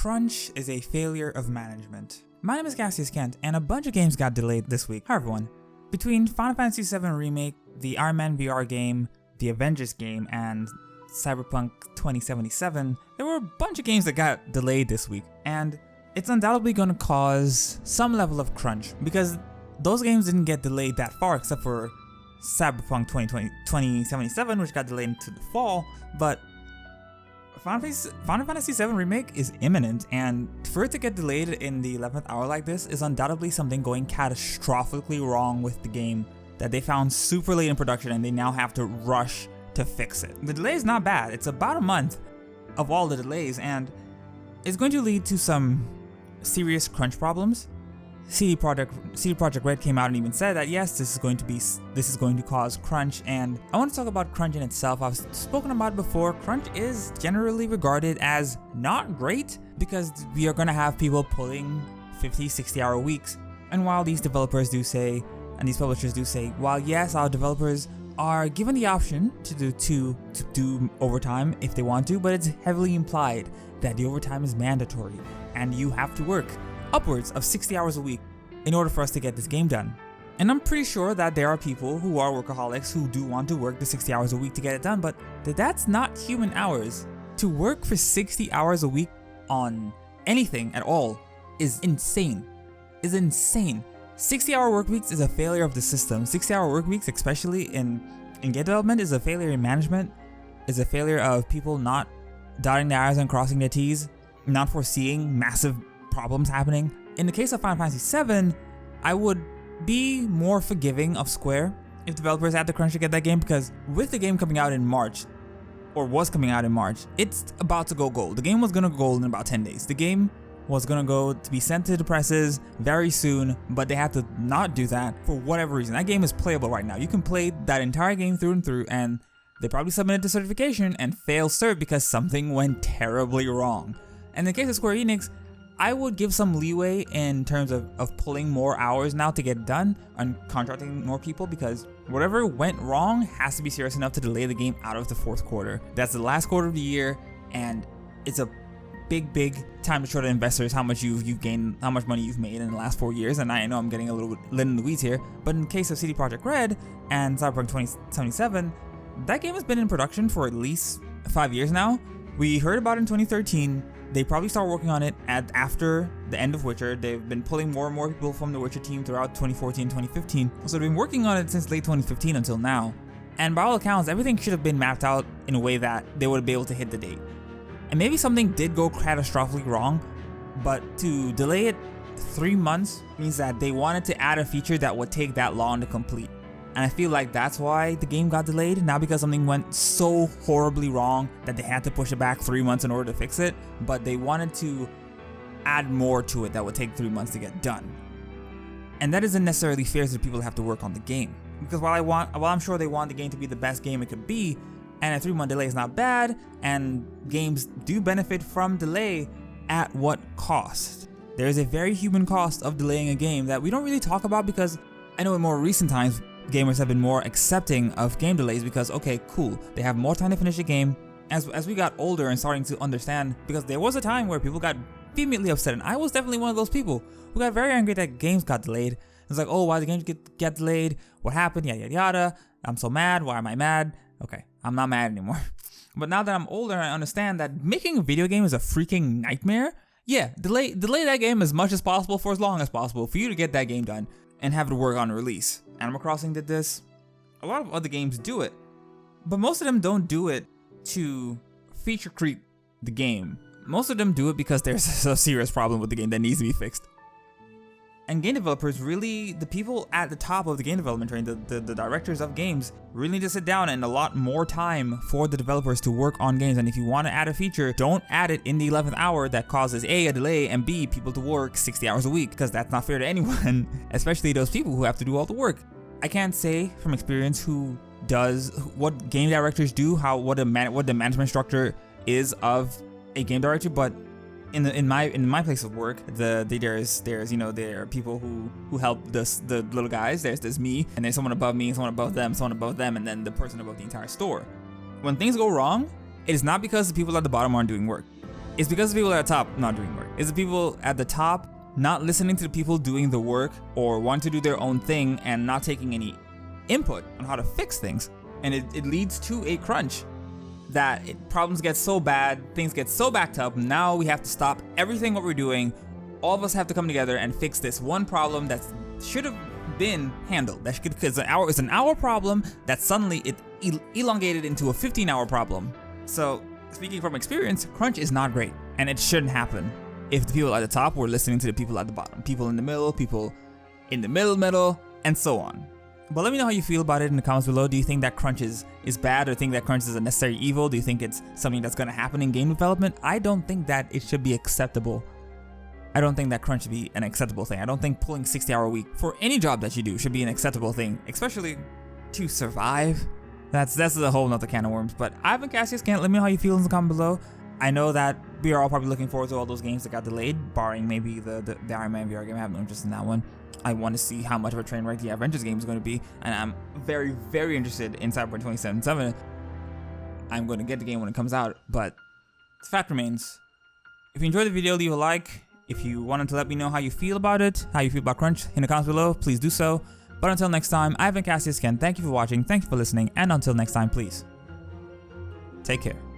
Crunch is a failure of management. My name is Cassius Kent, and a bunch of games got delayed this week. Hi everyone. Between Final Fantasy VII Remake, the Iron Man VR game, the Avengers game, and Cyberpunk 2077, there were a bunch of games that got delayed this week, and it's undoubtedly going to cause some level of crunch, because those games didn't get delayed that far except for Cyberpunk 2077, which got delayed into the fall, but Final Fantasy VII Remake is imminent, and for it to get delayed in the 11th hour like this is undoubtedly something going catastrophically wrong with the game that they found super late in production and they now have to rush to fix it. The delay is not bad. It's about a month of all the delays, and it's going to lead to some serious crunch problems. CD Projekt Red came out and even said that yes, this is going to cause crunch, and I want to talk about crunch in itself. I've spoken about it before. Crunch is generally regarded as not great because we are going to have people pulling 50, 60-hour weeks. And while these developers do say, and these publishers do say, while yes, our developers are given the option to do overtime if they want to, but it's heavily implied that the overtime is mandatory and you have to work upwards of 60 hours a week in order for us to get this game done. And I'm pretty sure that there are people who are workaholics who do want to work the 60 hours a week to get it done, but that's not human hours. To work for 60 hours a week on anything at all is insane. 60-hour work weeks is a failure of the system. 60-hour work weeks, especially in game development, is a failure in management, is a failure of people not dotting their I's and crossing their T's, not foreseeing massive problems happening. In the case of Final Fantasy VII, I would be more forgiving of Square if developers had the crunch to get that game, because with the game coming out in March, or was coming out in March, it's about to go gold. The game was going to go gold in about 10 days. The game was going to go to be sent to the presses very soon, but they had to not do that for whatever reason. That game is playable right now. You can play that entire game through and through, and they probably submitted to certification and failed cert because something went terribly wrong. And in the case of Square Enix, I would give some leeway in terms of pulling more hours now to get done and contracting more people, because whatever went wrong has to be serious enough to delay the game out of the fourth quarter. That's the last quarter of the year, and it's a big time to show to investors how much you've gained, how much money you've made in the last 4 years. And I know I'm getting a little bit lit in the weeds here, but in the case of CD Projekt Red and Cyberpunk 2077, that game has been in production for at least 5 years now. We heard about it in 2013. They probably started working on it after the end of Witcher. They've been pulling more and more people from the Witcher team throughout 2014, 2015. So they've been working on it since late 2015 until now. And by all accounts, everything should have been mapped out in a way that they would be able to hit the date. And maybe something did go catastrophically wrong, but to delay it 3 months means that they wanted to add a feature that would take that long to complete. And I feel like that's why the game got delayed, not because something went so horribly wrong that they had to push it back 3 months in order to fix it, but they wanted to add more to it that would take 3 months to get done. And that isn't necessarily fair to the people that have to work on the game. Because while I'm sure they want the game to be the best game it could be, and a 3-month delay is not bad, and games do benefit from delay, at what cost? There is a very human cost of delaying a game that we don't really talk about, because I know in more recent times, gamers have been more accepting of game delays because, okay, cool, they have more time to finish the game. As we got older and starting to understand, because there was a time where people got vehemently upset, and I was definitely one of those people who got very angry that games got delayed. It's like, oh, why did the games get delayed? What happened? Yada, yada, yada. I'm so mad. Why am I mad? Okay, I'm not mad anymore. But now that I'm older, I understand that making a video game is a freaking nightmare. Yeah, delay that game as much as possible for as long as possible for you to get that game done and have it work on release. Animal Crossing did this. A lot of other games do it, but most of them don't do it to feature creep the game. Most of them do it because there's a serious problem with the game that needs to be fixed. And game developers really, the people at the top of the game development train, the directors of games, really need to sit down and allot more time for the developers to work on games. And if you want to add a feature, don't add it in the 11th hour that causes A, a delay, and B, people to work 60 hours a week, because that's not fair to anyone, especially those people who have to do all the work. I can't say from experience what game directors do, what the management structure is of a game director, but in my place of work, there are people who help the little guys. There's me, and there's someone above me, someone above them, and then the person above the entire store. When things go wrong, it is not because the people at the bottom aren't doing work. It's because the people at the top not doing work. It's the people at the top not listening to the people doing the work or want to do their own thing and not taking any input on how to fix things. And it leads to a crunch that problems get so bad, things get so backed up. Now we have to stop everything what we're doing. All of us have to come together and fix this one problem that should have been handled. Because it's an hour problem that suddenly it elongated into a 15-hour problem. So speaking from experience, crunch is not great, and it shouldn't happen if the people at the top were listening to the people at the bottom, people in the middle, and so on. But let me know how you feel about it in the comments below. Do you think that crunch is bad, or think that crunch is a necessary evil? Do you think it's something that's going to happen in game development? I don't think that it should be acceptable. I don't think that crunch should be an acceptable thing. I don't think pulling 60-hour week for any job that you do should be an acceptable thing, especially to survive. That's a whole nother can of worms. But I've been Cassius. Let me know how you feel in the comment below. I know that we are all probably looking forward to all those games that got delayed, barring maybe the Iron Man VR game. I have no interest in that one. I want to see how much of a train wreck the Avengers game is going to be, and I'm very, very interested in Cyberpunk 2077. I'm going to get the game when it comes out, but the fact remains, if you enjoyed the video, leave a like. If you wanted to let me know how you feel about it, how you feel about crunch in the comments below, please do so. But until next time, I've been Cassius again. Thank you for watching, thank you for listening, and until next time, please take care.